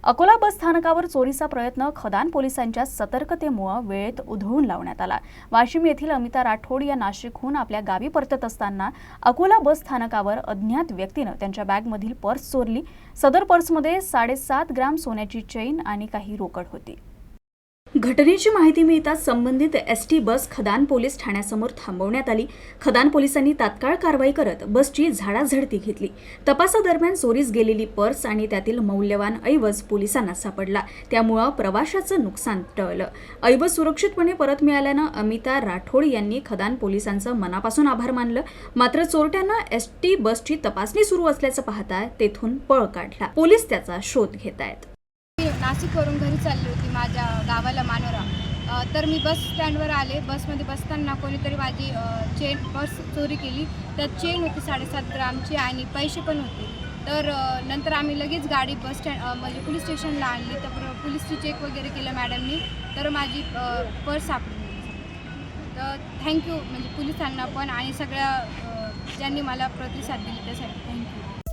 अकोला बस स्थानकावर चोरीचा प्रयत्न खदान पोलिसांच्या सतर्कतेमुळे वेळेत उधळून लावण्यात आला। वाशिम येथील अमिता राठोड या नाशिकहून आपल्या गावी परतत असताना अकोला बस स्थानकावर अज्ञात व्यक्तीने त्यांच्या बॅगमधील पर्स चोरली। सदर पर्समध्ये 7.5 ग्रॅम सोन्याची चेन आणि काही रोकड होती। घटनेची माहिती मिळताच संबंधित एसटी बस खदान पोलीस ठाण्यासमोर थांबवण्यात आली। खदान पोलिसांनी तात्काळ कारवाई करत बसची झाडाझडती घेतली। तपासादरम्यान चोरीस गेलेली पर्स आणि त्यातील मौल्यवान ऐवज पोलिसांना सापडला, त्यामुळे प्रवाशाचं नुकसान टळलं। ऐवज सुरक्षितपणे परत मिळाल्यानं अमिता राठोड यांनी खदान पोलिसांचं मनापासून आभार मानलं। मात्र चोरट्यांना एसटी बसची तपासणी सुरू असल्याचं पाहता तेथून पळ काढला। पोलीस त्याचा शोध घेत आहेत। नाशिकवरून घरी चालली होती माझ्या गावाला मानोरा। तर मी बस स्टँडवर आले। बसमध्ये बसताना कोणीतरी माझी पर्स चोरी केली। त्यात चेन होती 7.5 ग्रामची आणि पैसे पण होते। तर नंतर आम्ही लगेच गाडी बस स्टँड म्हणजे पोलीस स्टेशनला आणली। तर पोलीसची चेक वगैरे केलं मॅडमनी, तर माझी पर्स सापडली। तर थँक्यू म्हणजे पोलिसांना पण आणि सगळ्या ज्यांनी मला प्रतिसाद दिली त्यासाठी थँक्यू।